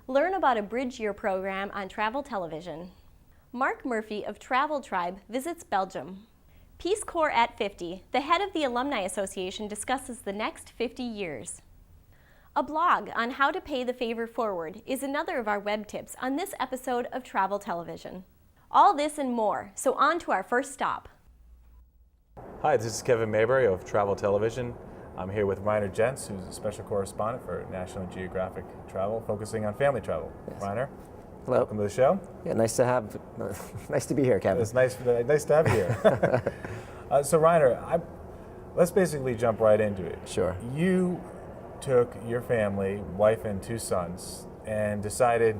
Learn about a Bridge Year program on Travel Television. Mark Murphy of Travel Tribe visits Belgium. Peace Corps at 50, the head of the Alumni Association discusses the next 50 years. A blog on how to pay the favor forward is another of our web tips on this episode of Travel Television. All this and more, so on to our first stop. Hi, this is Kevin Mayberry of Travel Television. I'm here with Reiner Jentz, who's a special correspondent for National Geographic Travel, focusing on family travel. Yes. Reiner, hello. Welcome to the show. Yeah, nice to be here, Kevin. It's nice to have you here. So Reiner, let's basically jump right into it. Sure. You took your family, wife and 2 sons, and decided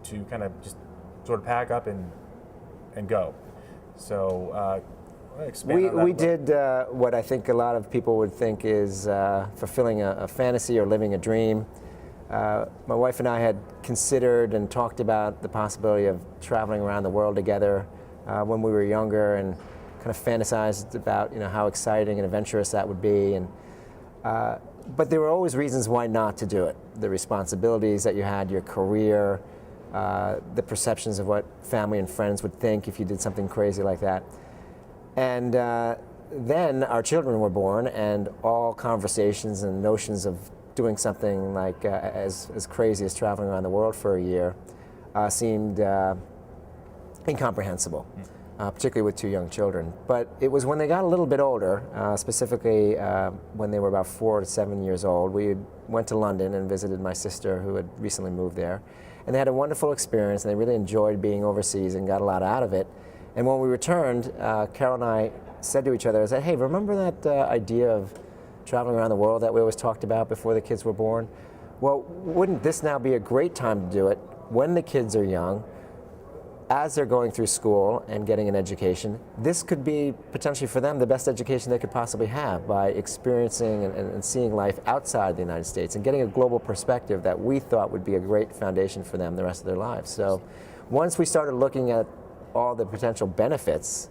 to kind of just sort of pack up and go. So expand on that. We did what I think a lot of people would think is fulfilling a fantasy or living a dream. My wife and I had considered and talked about the possibility of traveling around the world together when we were younger, and kind of fantasized about how exciting and adventurous that would be. And but there were always reasons why not to do it. The responsibilities that you had, your career, the perceptions of what family and friends would think if you did something crazy like that. And then our children were born, and all conversations and notions of doing something like as crazy as traveling around the world for a year seemed incomprehensible. Particularly with 2 young children. But it was when they got a little bit older, specifically when they were about 4 to 7 years old, we went to London and visited my sister who had recently moved there. And they had a wonderful experience, and they really enjoyed being overseas and got a lot out of it. And when we returned, Carol and I said to each other, hey, remember that idea of traveling around the world that we always talked about before the kids were born? Well, wouldn't this now be a great time to do it when the kids are young, as they're going through school and getting an education? This could be potentially for them the best education they could possibly have by experiencing and seeing life outside the United States and getting a global perspective that we thought would be a great foundation for them the rest of their lives. So once we started looking at all the potential benefits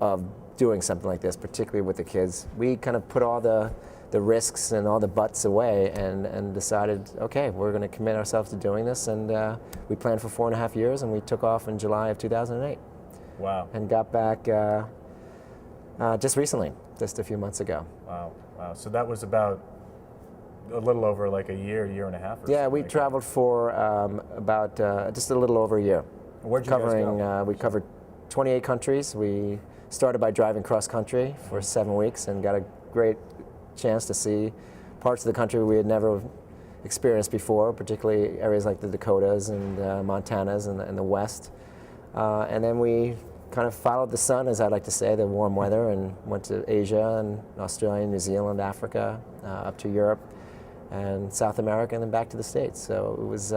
of doing something like this, particularly with the kids, we kind of put all the risks and all the buts away and decided, okay, we're going to commit ourselves to doing this. And we planned for 4.5 years, and we took off in July of 2008. Wow. And got back just recently, just a few months ago. Wow. So that was about a little over like a year and a half or Yeah, we like traveled for about just a little over a year. Where'd you guys go? We covered 28 countries. We started by driving cross country for 7 weeks and got a great chance to see parts of the country we had never experienced before, particularly areas like the Dakotas and Montanas and the West. And then we kind of followed the sun, as I like to say, the warm weather, and went to Asia and Australia, New Zealand, Africa, up to Europe and South America, and then back to the States. So it was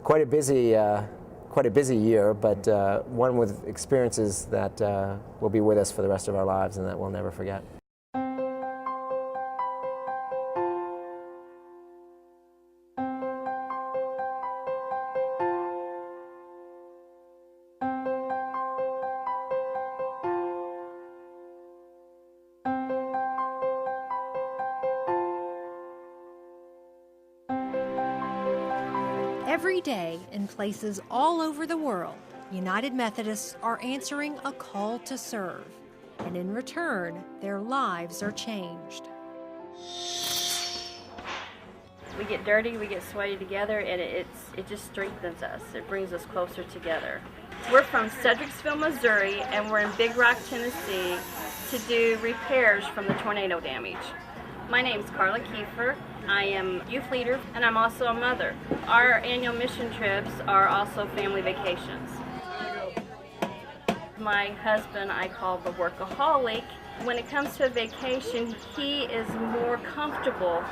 quite a busy year, but one with experiences that will be with us for the rest of our lives and that we'll never forget. Every day, in places all over the world, United Methodists are answering a call to serve, and in return, their lives are changed. We get dirty, we get sweaty together, and it just strengthens us. It brings us closer together. We're from Cedricsville, Missouri, and we're in Big Rock, Tennessee to do repairs from the tornado damage. My name's Carla Kiefer. I am youth leader, and I'm also a mother. Our annual mission trips are also family vacations. My husband I call the workaholic. When it comes to a vacation, he is more comfortable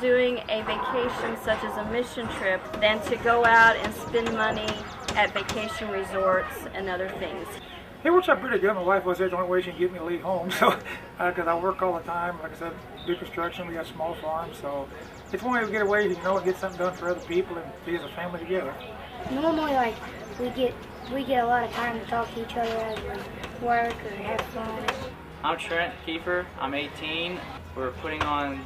doing a vacation such as a mission trip than to go out and spend money at vacation resorts and other things. It works out pretty good. My wife was there the only way she can get me to leave home, so because I work all the time. Like I said, do construction. We got a small farm, so it's one way to get away, get something done for other people and be as a family together. Normally, like we get a lot of time to talk to each other as we work or have fun. I'm Trent Kiefer. I'm 18. We're putting on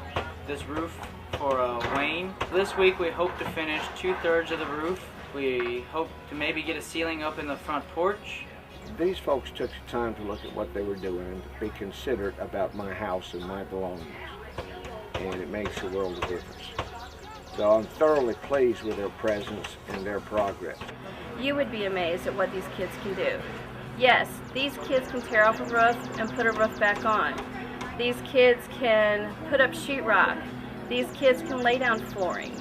this roof for Wayne. This week we hope to finish 2/3 of the roof. We hope to maybe get a ceiling up in the front porch. These folks took the time to look at what they were doing and to be considerate about my house and my belongings. And it makes a world of difference. So I'm thoroughly pleased with their presence and their progress. You would be amazed at what these kids can do. Yes, these kids can tear off a roof and put a roof back on. These kids can put up sheetrock. These kids can lay down flooring.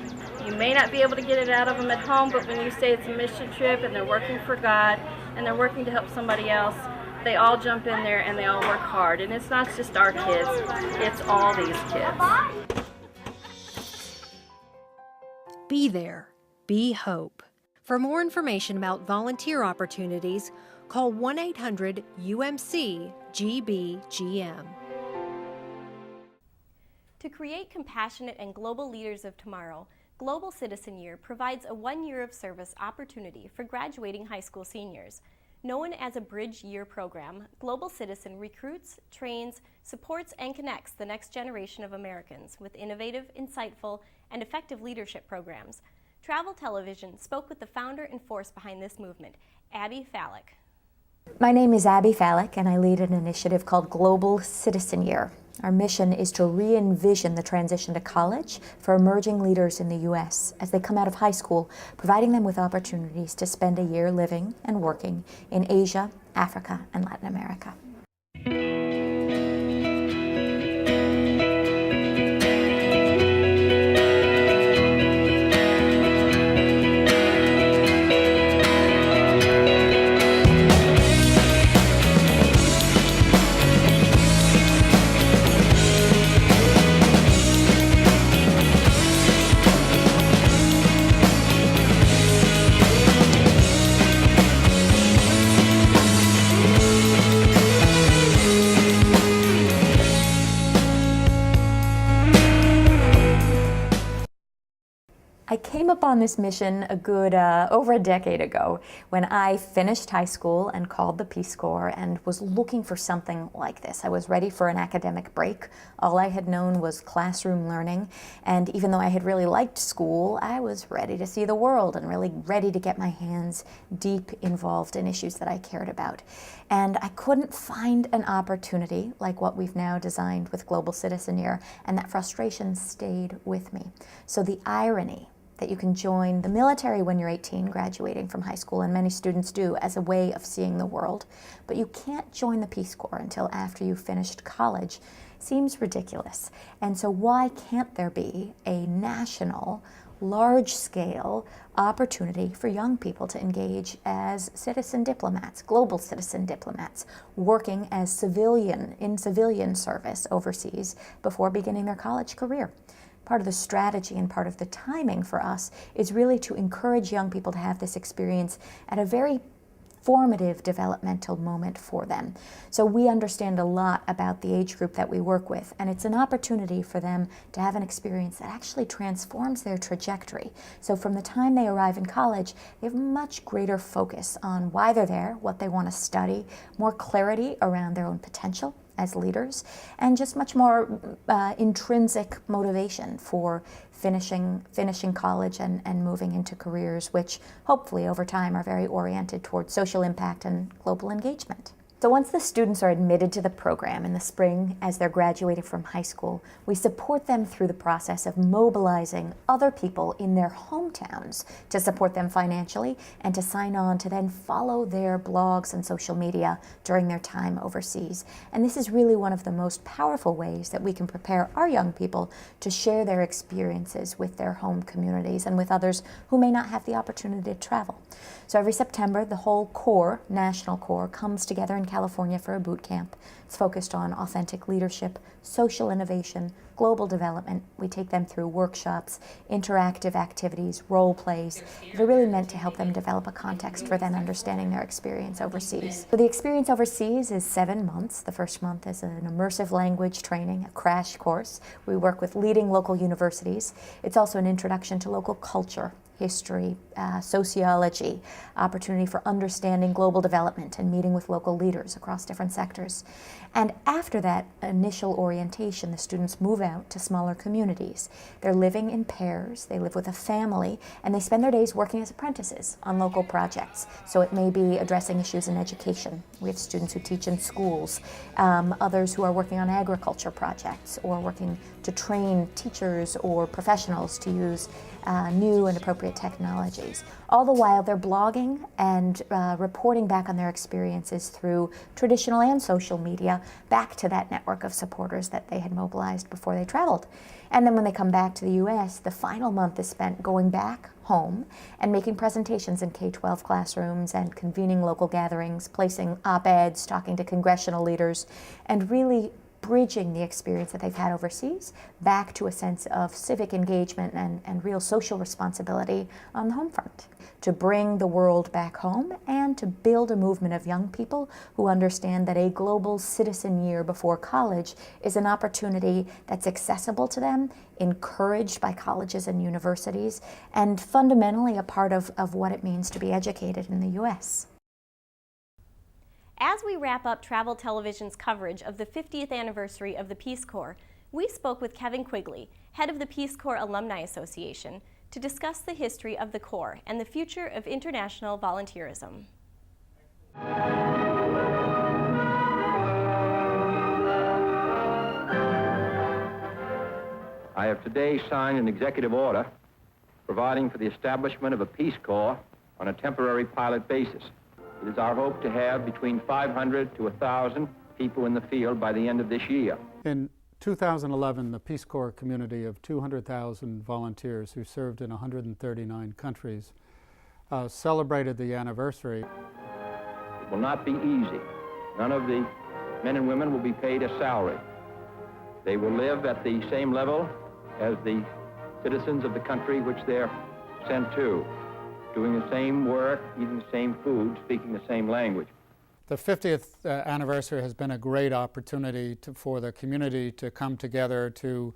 You may not be able to get it out of them at home, but when you say it's a mission trip and they're working for God and they're working to help somebody else, they all jump in there and they all work hard. And it's not just our kids, it's all these kids. Be there. Be hope. For more information about volunteer opportunities, call 1-800-UMC-GBGM. To create compassionate and global leaders of tomorrow, Global Citizen Year provides a 1 year of service opportunity for graduating high school seniors. Known as a Bridge Year program, Global Citizen recruits, trains, supports, and connects the next generation of Americans with innovative, insightful, and effective leadership programs. Traveltelevision spoke with the founder and force behind this movement, Abby Falik. My name is Abby Falik, and I lead an initiative called Global Citizen Year. Our mission is to re-envision the transition to college for emerging leaders in the U.S. as they come out of high school, providing them with opportunities to spend a year living and working in Asia, Africa, and Latin America. I came upon this mission a good over a decade ago when I finished high school and called the Peace Corps and was looking for something like this. I was ready for an academic break. All I had known was classroom learning, and even though I had really liked school, I was ready to see the world and really ready to get my hands deep involved in issues that I cared about. And I couldn't find an opportunity like what we've now designed with Global Citizen Year, and that frustration stayed with me. So the irony that you can join the military when you're 18, graduating from high school, and many students do, as a way of seeing the world, but you can't join the Peace Corps until after you've finished college, seems ridiculous. And so why can't there be a national, large-scale opportunity for young people to engage as citizen diplomats, global citizen diplomats, working as in civilian service overseas before beginning their college career? Part of the strategy and part of the timing for us is really to encourage young people to have this experience at a very formative developmental moment for them. So we understand a lot about the age group that we work with, and it's an opportunity for them to have an experience that actually transforms their trajectory. So from the time they arrive in college, they have much greater focus on why they're there, what they want to study, more clarity around their own potential as leaders, and just much more intrinsic motivation for finishing college and moving into careers which hopefully over time are very oriented towards social impact and global engagement. So once the students are admitted to the program in the spring as they're graduating from high school, we support them through the process of mobilizing other people in their hometowns to support them financially and to sign on to then follow their blogs and social media during their time overseas. And this is really one of the most powerful ways that we can prepare our young people to share their experiences with their home communities and with others who may not have the opportunity to travel. So every September, the whole Corps, National Corps, comes together in California for a boot camp. It's focused on authentic leadership, social innovation, global development. We take them through workshops, interactive activities, role plays. They're really meant to help them develop a context for then understanding their experience overseas. So the experience overseas is 7 months. The first month is an immersive language training, a crash course. We work with leading local universities. It's also an introduction to local culture history, sociology, opportunity for understanding global development and meeting with local leaders across different sectors. And after that initial orientation, the students move out to smaller communities. They're living in pairs, they live with a family, and they spend their days working as apprentices on local projects. So it may be addressing issues in education. We have students who teach in schools, others who are working on agriculture projects or working to train teachers or professionals to use new and appropriate technologies. All the while they're blogging and reporting back on their experiences through traditional and social media back to that network of supporters that they had mobilized before they traveled. And then when they come back to the US, the final month is spent going back home and making presentations in K-12 classrooms and convening local gatherings, placing op-eds, talking to congressional leaders, and really bridging the experience that they've had overseas back to a sense of civic engagement and real social responsibility on the home front, to bring the world back home and to build a movement of young people who understand that a global citizen year before college is an opportunity that's accessible to them, encouraged by colleges and universities, and fundamentally a part of what it means to be educated in the U.S. As we wrap up Travel Television's coverage of the 50th anniversary of the Peace Corps, we spoke with Kevin Quigley, head of the Peace Corps Alumni Association, to discuss the history of the Corps and the future of international volunteerism. I have today signed an executive order providing for the establishment of a Peace Corps on a temporary pilot basis. It is our hope to have between 500 to 1,000 people in the field by the end of this year. In 2011, the Peace Corps community of 200,000 volunteers who served in 139 countries celebrated the anniversary. It will not be easy. None of the men and women will be paid a salary. They will live at the same level as the citizens of the country which they're sent to, doing the same work, eating the same food, speaking the same language. The 50th anniversary has been a great opportunity for the community to come together to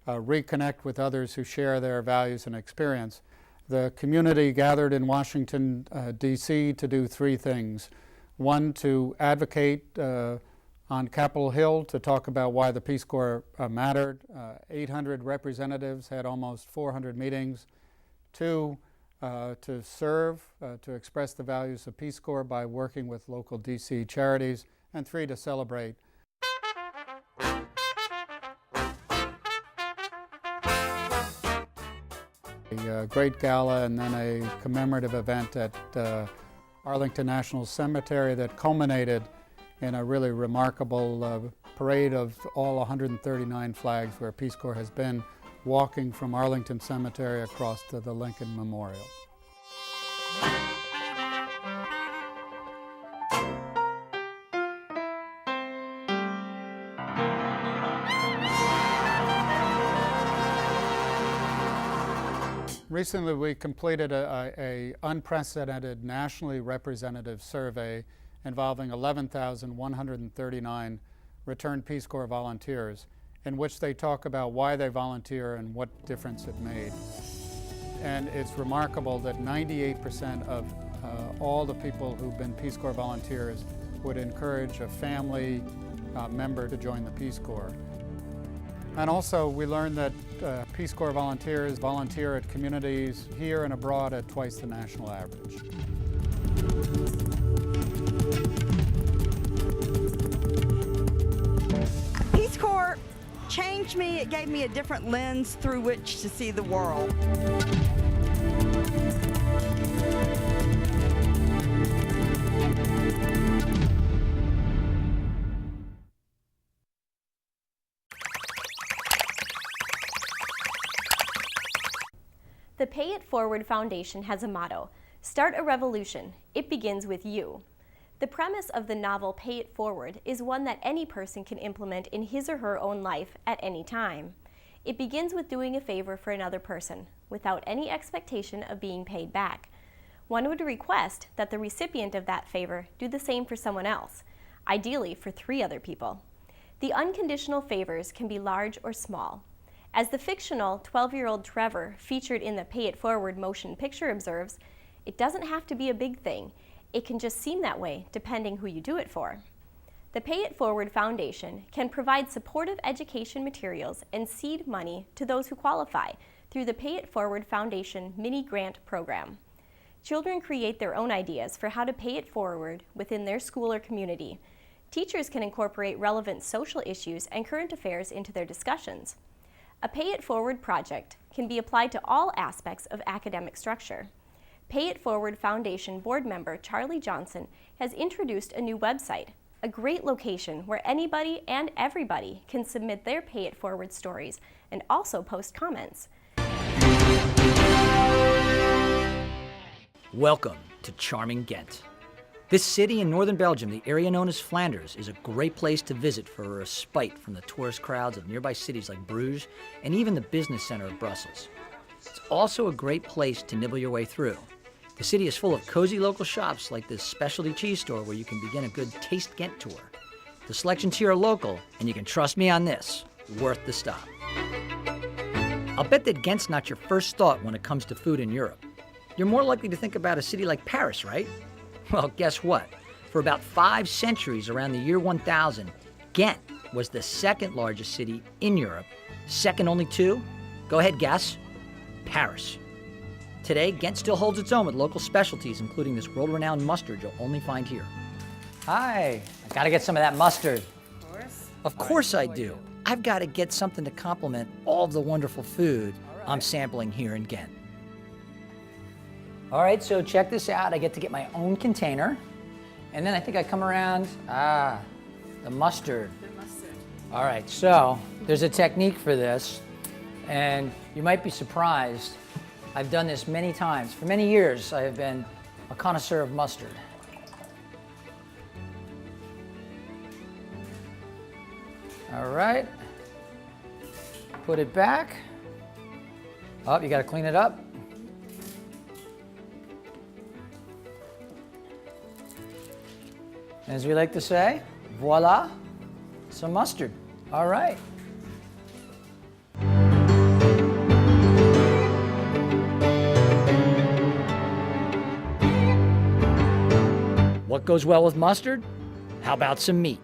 reconnect with others who share their values and experience. The community gathered in Washington, D.C. to do three things. One, to advocate on Capitol Hill to talk about why the Peace Corps mattered. 800 representatives had almost 400 meetings. Two, to serve, to express the values of Peace Corps by working with local DC charities, and three, to celebrate. A great gala and then a commemorative event at Arlington National Cemetery that culminated in a really remarkable parade of all 139 flags where Peace Corps has been, walking from Arlington Cemetery across to the Lincoln Memorial. Recently, we completed a unprecedented nationally representative survey involving 11,139 returned Peace Corps volunteers, in which they talk about why they volunteer and what difference it made. And it's remarkable that 98% of all the people who've been Peace Corps volunteers would encourage a family member to join the Peace Corps. And also we learned that Peace Corps volunteers volunteer at communities here and abroad at twice the national average. Peace Corps changed me. It gave me a different lens through which to see the world. The Pay It Forward Foundation has a motto: start a revolution. It begins with you. The premise of the novel Pay It Forward is one that any person can implement in his or her own life at any time. It begins with doing a favor for another person, without any expectation of being paid back. One would request that the recipient of that favor do the same for someone else, ideally for 3 other people. The unconditional favors can be large or small. As the fictional 12-year-old Trevor featured in the Pay It Forward motion picture observes, it doesn't have to be a big thing. It can just seem that way depending who you do it for. The Pay It Forward Foundation can provide supportive education materials and seed money to those who qualify through the Pay It Forward Foundation mini grant program. Children create their own ideas for how to pay it forward within their school or community. Teachers can incorporate relevant social issues and current affairs into their discussions. A Pay It Forward project can be applied to all aspects of academic structure. Pay It Forward Foundation board member Charlie Johnson has introduced a new website, a great location where anybody and everybody can submit their Pay It Forward stories and also post comments. Welcome to charming Ghent. This city in northern Belgium, the area known as Flanders, is a great place to visit for a respite from the tourist crowds of nearby cities like Bruges and even the business center of Brussels. It's also a great place to nibble your way through. The city is full of cozy local shops like this specialty cheese store where you can begin a good Taste Ghent tour. The selections here are local, and you can trust me on this, worth the stop. I'll bet that Ghent's not your first thought when it comes to food in Europe. You're more likely to think about a city like Paris, right? Well, guess what? For about 5 centuries around the year 1000, Ghent was the second largest city in Europe. Second only to, go ahead, guess, Paris. Today, Ghent still holds its own with local specialties, including this world-renowned mustard you'll only find here. Hi, I gotta get some of that mustard. Of course I do. I've gotta get something to complement all of the wonderful food I'm sampling here in Ghent. All right, so check this out. I get to get my own container. And then I think I come around, the mustard. All right, so there's a technique for this. And you might be surprised. I've done this many times. For many years, I have been a connoisseur of mustard. All right. Put it back. Oh, you gotta clean it up. As we like to say, voila, some mustard. All right. What goes well with mustard? How about some meat?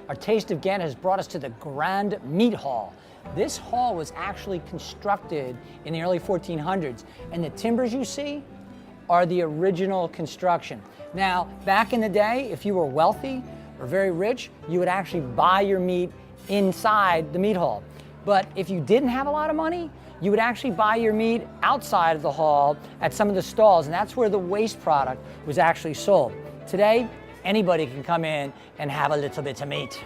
Our Taste of Ghent has brought us to the Grand Meat Hall. This hall was actually constructed in the early 1400s, and the timbers you see are the original construction. Now, back in the day, if you were wealthy or very rich, you would actually buy your meat inside the meat hall. But if you didn't have a lot of money, you would actually buy your meat outside of the hall at some of the stalls, and that's where the waste product was actually sold. Today, anybody can come in and have a little bit of meat.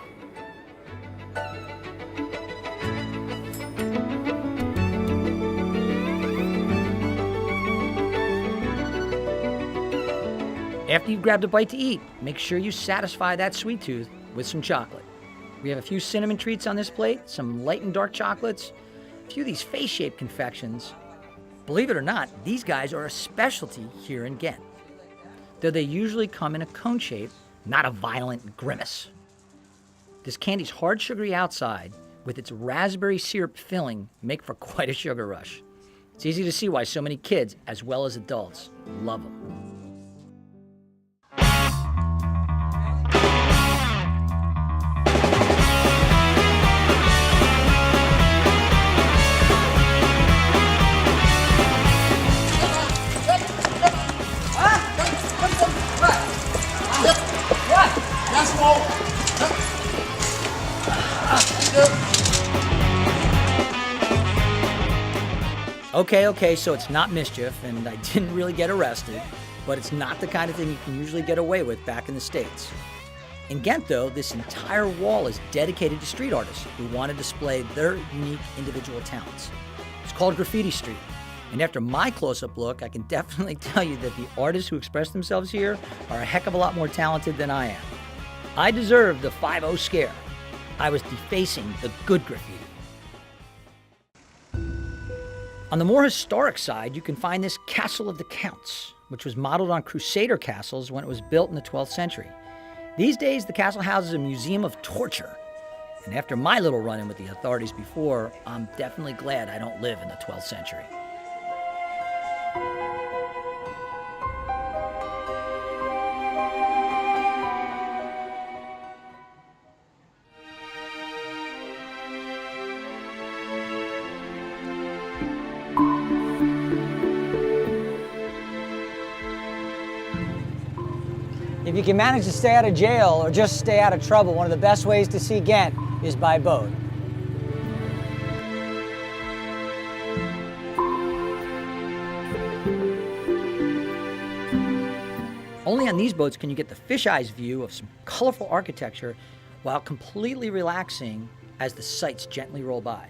After you've grabbed a bite to eat, make sure you satisfy that sweet tooth with some chocolate. We have a few cinnamon treats on this plate, some light and dark chocolates, a few of these face-shaped confections. Believe it or not, these guys are a specialty here in Ghent, though they usually come in a cone shape, not a violent grimace. This candy's hard sugary outside with its raspberry syrup filling make for quite a sugar rush. It's easy to see why so many kids, as well as adults, love them. Okay, so it's not mischief, and I didn't really get arrested, but it's not the kind of thing you can usually get away with back in the States. In Ghent, though, this entire wall is dedicated to street artists who want to display their unique individual talents. It's called Graffiti Street, and after my close-up look, I can definitely tell you that the artists who express themselves here are a heck of a lot more talented than I am. I deserve the 5-0 scare. I was defacing the good graffiti. On the more historic side, you can find this Castle of the Counts, which was modeled on Crusader castles when it was built in the 12th century. These days, the castle houses a museum of torture. And after my little run-in with the authorities before, I'm definitely glad I don't live in the 12th century. If you can manage to stay out of jail or just stay out of trouble, one of the best ways to see Ghent is by boat. Only on these boats can you get the fisheyes view of some colorful architecture while completely relaxing as the sights gently roll by.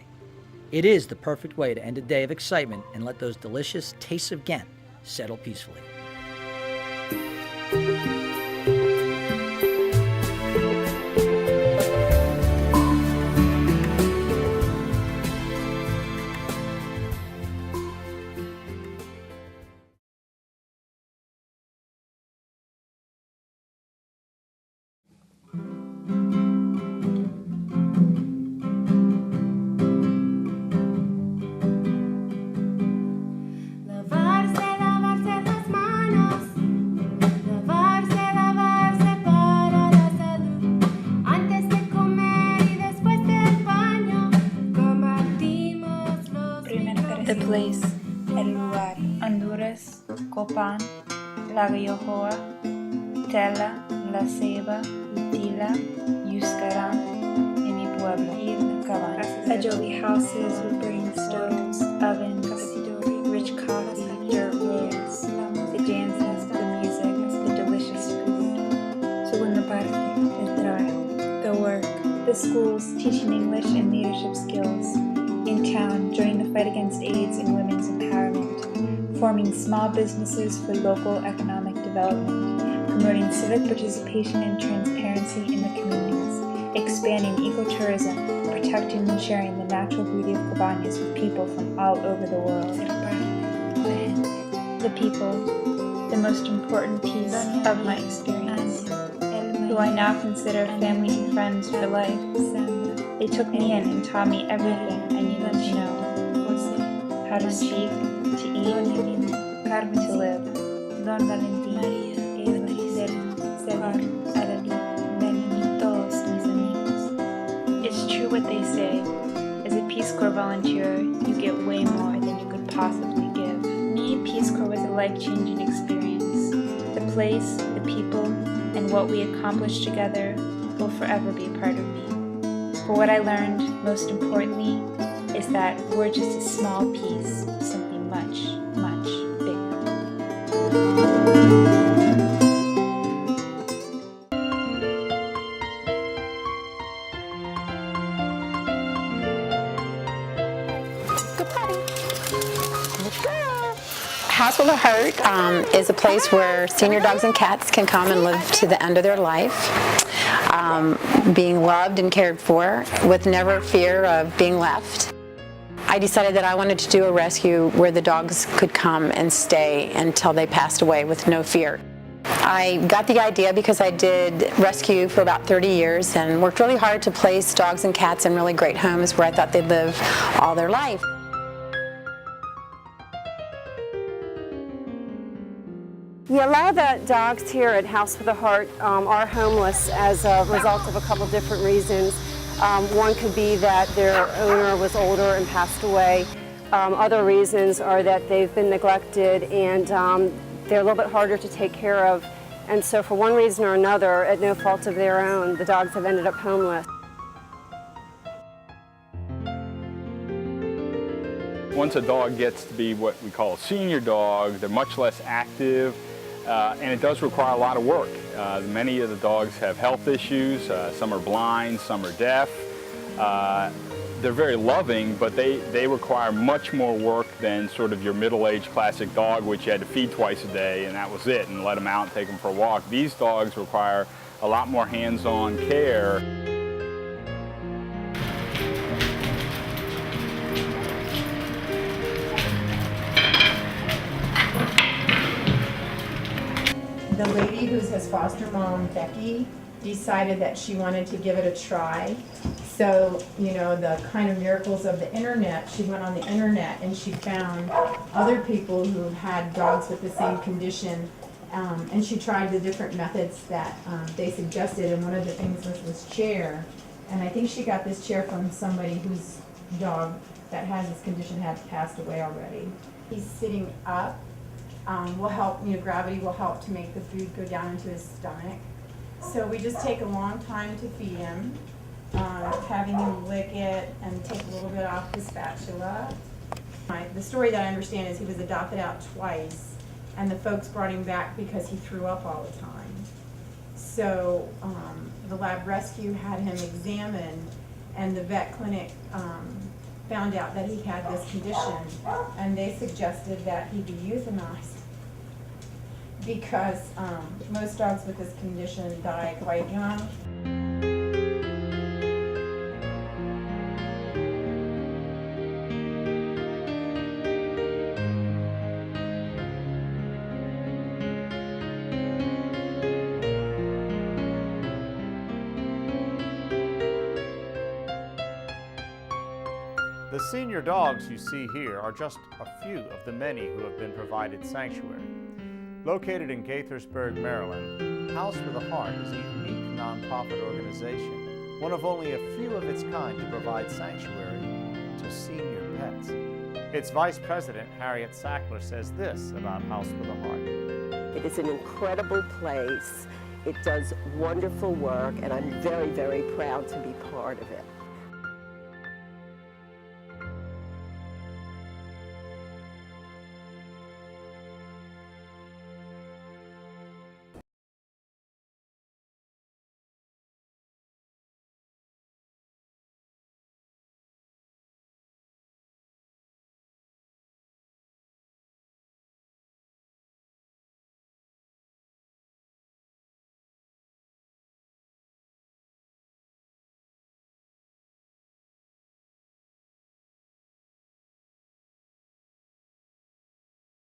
It is the perfect way to end a day of excitement and let those delicious tastes of Ghent settle peacefully. The place, el lugar, Honduras, Copán, La Rioja, Tela, La Ceiba, Utila, Yuscarán, y mi pueblo, adobe houses with burning stoves, ovens, rich coffee, dirt roads, the dances, the music, the delicious food. Segunda parte, el trabajo, the work, the schools teaching English and leadership skills. In town during the fight against AIDS and women's empowerment, forming small businesses for local economic development, promoting civic participation and transparency in the communities, expanding ecotourism, protecting and sharing the natural beauty of Cabañas with people from all over the world. The people, the most important piece of my experience, who I now consider family and friends for life. They took me in and taught me everything I needed to know. How to speak, to eat, to live. Don Valentín, it's true what they say. As a Peace Corps volunteer, you get way more than you could possibly give. Me, Peace Corps was a life-changing experience. The place, the people, and what we accomplished together will forever be a part of me. But what I learned, most importantly, is that we're just a small piece of something much, much bigger. House with a Heart is a place where senior dogs and cats can come and live to the end of their life, being loved and cared for with never fear of being left. I decided that I wanted to do a rescue where the dogs could come and stay until they passed away with no fear. I got the idea because I did rescue for about 30 years and worked really hard to place dogs and cats in really great homes where I thought they'd live all their life. Yeah, a lot of the dogs here at House with a Heart are homeless as a result of a couple different reasons. One could be that their owner was older and passed away. Other reasons are that they've been neglected and they're a little bit harder to take care of. And so for one reason or another, at no fault of their own, the dogs have ended up homeless. Once a dog gets to be what we call a senior dog, they're much less active. And it does require a lot of work. Many of the dogs have health issues. Some are blind, some are deaf. They're very loving, but they require much more work than sort of your middle-aged classic dog, which you had to feed twice a day and that was it, and let them out and take them for a walk. These dogs require a lot more hands-on care. The lady who's his foster mom, Becky, decided that she wanted to give it a try. So, you know, the kind of miracles of the internet, she went on the internet and she found other people who had dogs with the same condition, and she tried the different methods that they suggested, and one of the things was this chair. And I think she got this chair from somebody whose dog that has this condition had passed away already. He's sitting up, will help, you know, gravity will help to make the food go down into his stomach. So we just take a long time to feed him, having him lick it and take a little bit off the spatula. The story that I understand is he was adopted out twice, and the folks brought him back because he threw up all the time. So the lab rescue had him examined, and the vet clinic found out that he had this condition, and they suggested that he be euthanized because most dogs with this condition die quite young. The senior dogs you see here are just a few of the many who have been provided sanctuary. Located in Gaithersburg, Maryland, House for the Heart is a unique nonprofit organization, one of only a few of its kind to provide sanctuary to senior pets. Its vice president, Harriet Sackler, says this about House for the Heart. It is an incredible place. It does wonderful work, and I'm very, very proud to be part of it.